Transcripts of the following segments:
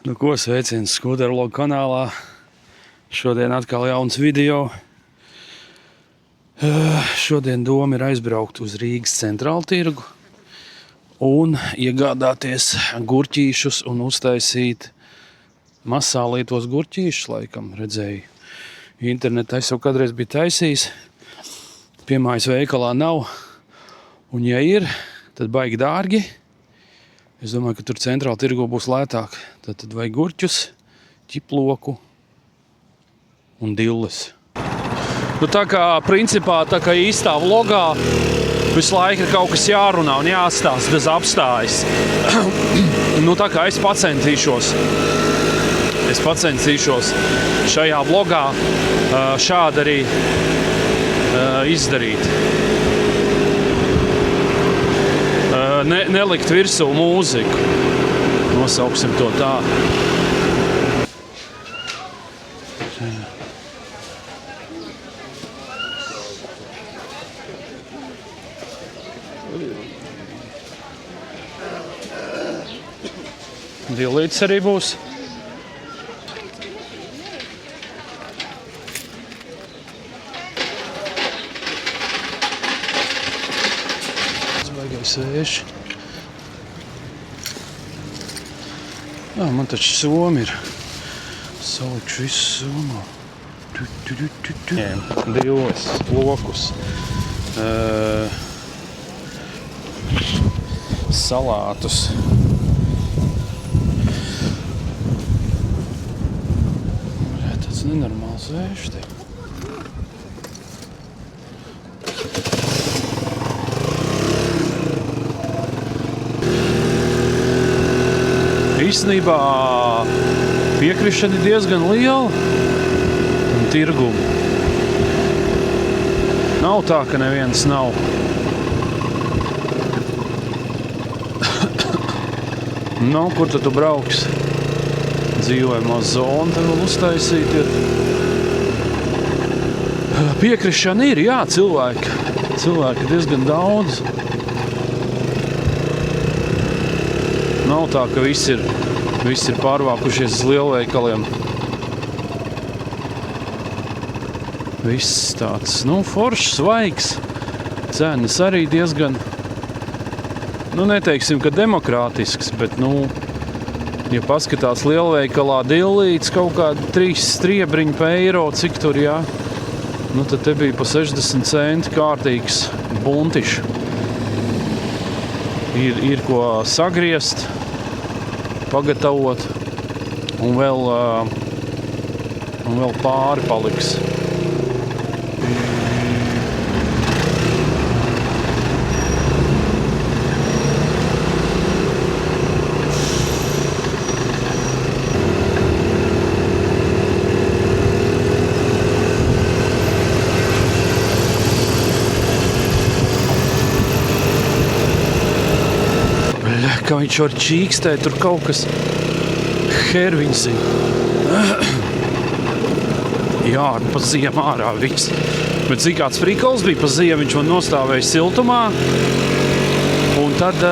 Nu ko, sveiciens Skutervlogu kanālā. Šodien atkal jauns video. Šodien doma ir aizbraukt uz Rīgas centrālu tirgu un iegādāties gurķīšus un uztaisīt mazsālītos gurķīšus, laikam, redzēju. Internetā es jau kādreiz biju taisījis. Piemājas veikalā nav. Un ja ir, tad baigi dārgi. Es domāju, ka tur centrāla tirgo būs lētāk. Tad vajag gurķus, ķiploku un dilles. Nu tā kā principā, tā kā īstā vlogā visu laiku ir kaut kas jārunā un jāstāsta bez apstājas. Nu tā kā es pacensīšos šajā vlogā šādi arī izdarīt. Nelikt virsū mūziku. Nosauksim to tā. Dilītes arī būs. Baigais vēši. Man taču somi ir. Salikšu visu somu. Dilles, lokus. Salātus. Tāds nenormāls vējš te. Īstenībā piekrišana ir diezgan liela un tirguma. Nav tā, ka neviens nav. Nu, kur tad tu brauks? Dzīvojamā zona te vēl uztaisīt ir. Piekrišana ir, jā, cilvēki diezgan daudz. Nav tā, ka visi ir pārvākušies uz lielveikaliem. Viss tāds, foršs, svaigs. Cenas arī diezgan, neteiksim, ka demokrātisks, bet, ja paskatās lielveikalā dillītes kaut kādi 3 striebriņi pa eiro, cik tur, jā, tad te bija pa 60 centi kārtīgs buntišs. Ir ko sagriezt, pagatavot, un vēl pāri paliks. Kā viņš var čīkstēt, tur kaut kas herviņš zina. Jā, pa ziemu ārā viss. Bet zin kāds frikols bija pa ziemu, viņš man nostāvēja siltumā, un tad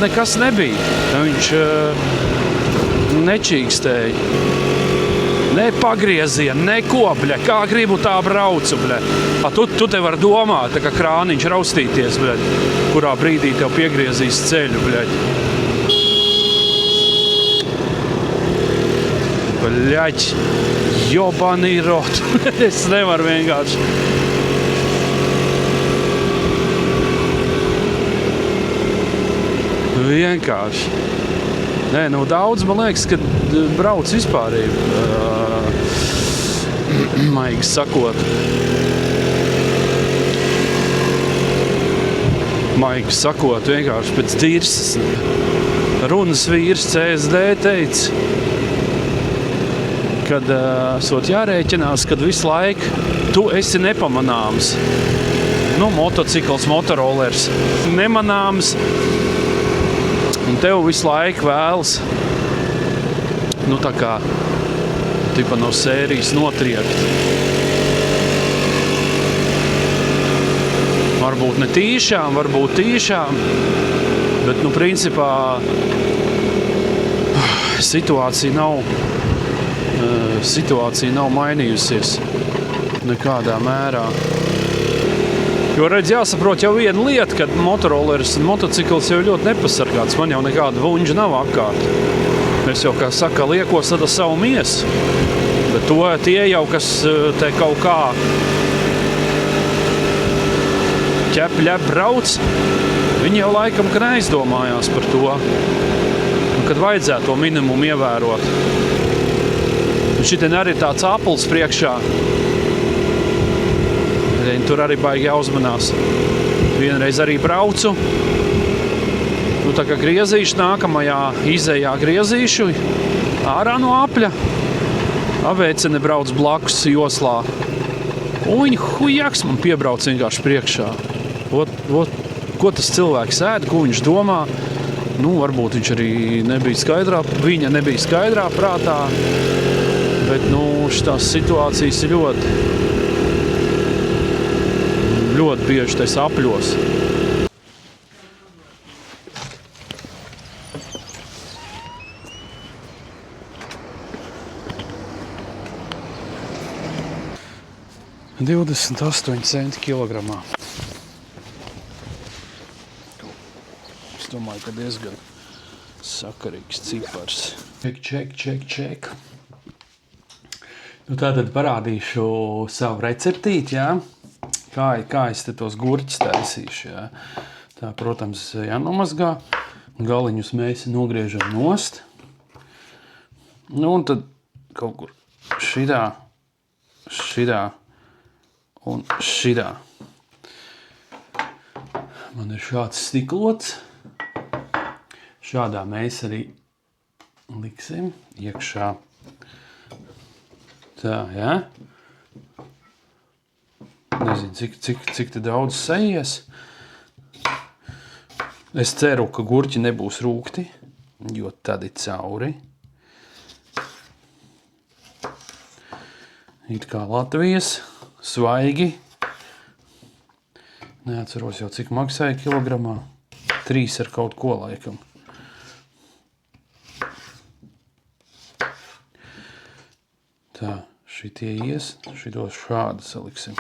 nekas nebija. Viņš nečīkstēja. Ne pagriezienu, neko, bļa. Kā gribu, tā braucu, bļa. Tu te var domāt, tā kā krāniņš raustīties, bļa. Kurā brīdī tev piegriezīs ceļu, bļa. Bļaļ, jobani rot. Es nevaru vienkārši. Vienkārši. Nē, daudz, man liekas, ka brauc vispārīgi, maigi sakot. Maigi sakot, vienkārši pēc dirses. Runas vīrs CSD teica, kad esot jārēķinās, kad visu laiku tu esi nepamanāms. Motocikls, motorolers, nemanāms. Un tev visu laiku vēlas, tā kā, tipa no sērijas notriekt. Varbūt ne tīšām, varbūt tīšām, bet, principā, situācija nav mainījusies nekādā mērā. Jo redz, jāsaprot jau viena lieta, kad motoroleris un motocikls jau ļoti nepasargāts. Man jau nekāda vuņģa nav apkārt. Es jau, kā saka, liekos tad ar savu miesu. Bet tie jau, kas te kaut kā ķep brauc, viņi jau laikam, ka neizdomājās par to. Un, kad vajadzētu to minimumu ievērot. Un šitien arī tāds aplis priekšā. Tur arī baigi jāuzmanās. Vienreiz arī braucu. Tā kā griezīšu nākamajā izejā griezīšu ārā no apļa. Aveicene brauc blakus joslā. Un viņa hujaks man piebrauc vienkārši priekšā. Ko tas cilvēks ēd, ko viņš domā? Varbūt viņš arī viņa nebija skaidrā prātā. Bet, šitās situācijas ir ļoti bieži tais apļos. $28 centi kilogramā. Es domāju, ka diezgan sakarīgs cipars. Ček. Tātad parādīšu savu receptīti, jā. Kā es te tos gurķus taisīšu, jā. Tā, protams, jānomazgā. Galiņus mēs nogriežam nost. Un tad kaut kur šitā un šitā. Man ir šāds stiklots. Šādā mēs arī liksim iekšā. Tā, jā. Nezinu, cik te daudz sajies. Es ceru, ka gurķi nebūs rūgti, jo tad ir cauri. It kā Latvijas, svaigi. Neatceros jau, cik maksāja kilogramā. 3 ar kaut ko laikam. Tā, šitie šitos šādi saliksim.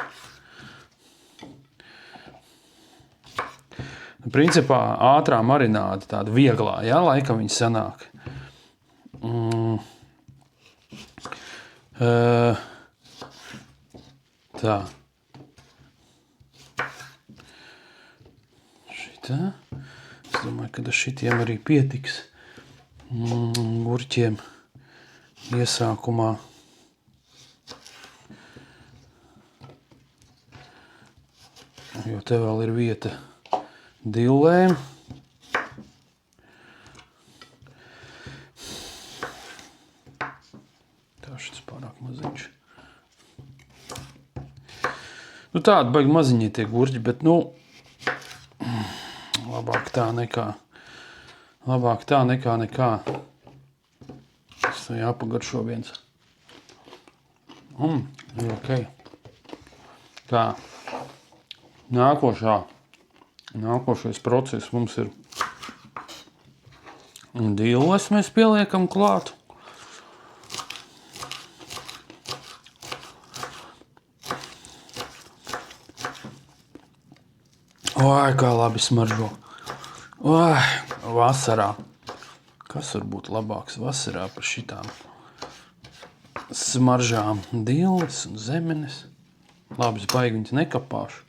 Principā ātrā marināda, tāda vieglā, jā, laikam viņa sanāk. Tā. Šitā. Es domāju, ka ar šitiem arī pietiks gurķiem iesākumā. Jo te vēl ir vieta dillēm. Tā šis pārāk maziņš. Tādi baigi maziņie tie gurķi, bet labāk tā nekā. Tas jāpagaršo viens. Ir ok. Tā. Nākošais process mums ir dilles mēs pieliekam klāt. Oi, kā labi smaržo. Oi, vasarā. Kas var būt labāks vasarā par šitām smaržām? Dilles un zemenes. Labi, es baigi viņas nekapāšu.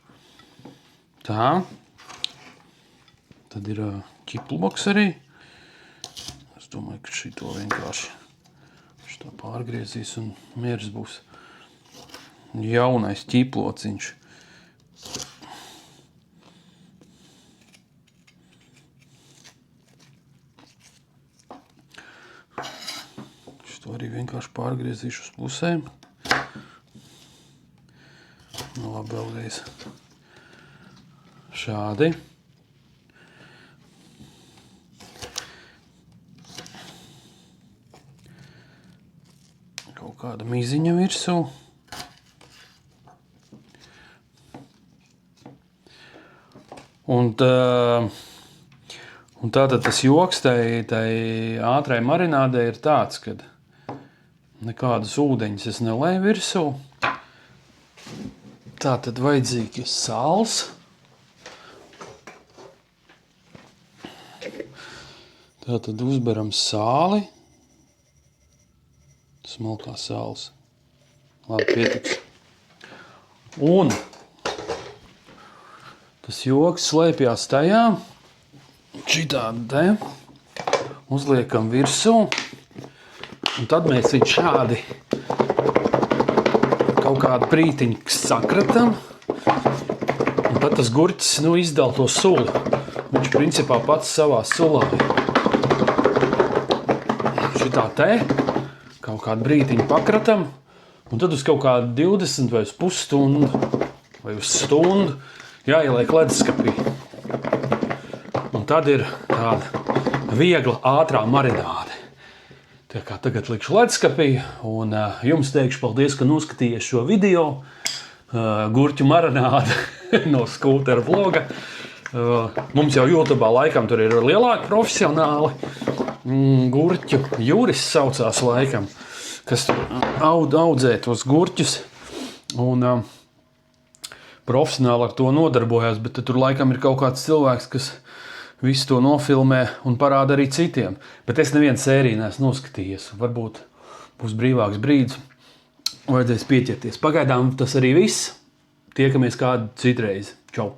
Tā. Tad ir ķiploks arī. Es domāju, ka šito vienkārši šito pārgriezīs un mieres būs jaunais ķiplociņš. Šito arī vienkārši pārgriezīšu uz pusēm. Labi, vēlreiz šādi. Kaut kāda miziņa virsū. Un Un tātad tas joks tai ātrai marinādē ir tāds, ka nekādas ūdeņas es nelēju virsū. Tātad vajadzīgi sāls. Tātad uzberam sāli. Smalkā sāls. Labi, pietiks. Un tas joks slēpjās tajā. Šitādi te. Uzliekam virsū. Un tad mēs viņu šādi kaut kādu brītiņu sakratam. Un tad tas gurķis izdala to sulu. Viņš principā pats savā sulā. Šitā te kaut kādu brītiņu pakratam. Un tad uz kaut kādu 20 vai uz pusstundu vai uz stundu jāieliek ledeskapī. Un tad ir tāda viegla, ātrā marināde. Tā kā tagad likšu ledeskapī un jums teikšu paldies, ka noskatījāties šo video. Gurķu marināde no Skūtera vloga. Mums jau YouTube'ā laikam tur ir lielāki profesionāli. Gurķu Juris saucās laikam, kas tur audzē tos gurķus. Un profesionāli ar to nodarbojās, bet tur laikam ir kaut kāds cilvēks, kas visu to nofilmē un parāda arī citiem. Bet es nevienu sēriju neesmu noskatījies. Varbūt būs brīvāks brīdis. Vajadzēs pieķerties. Pagaidām tas arī viss. Tiekamies kādu citreiz. Čau!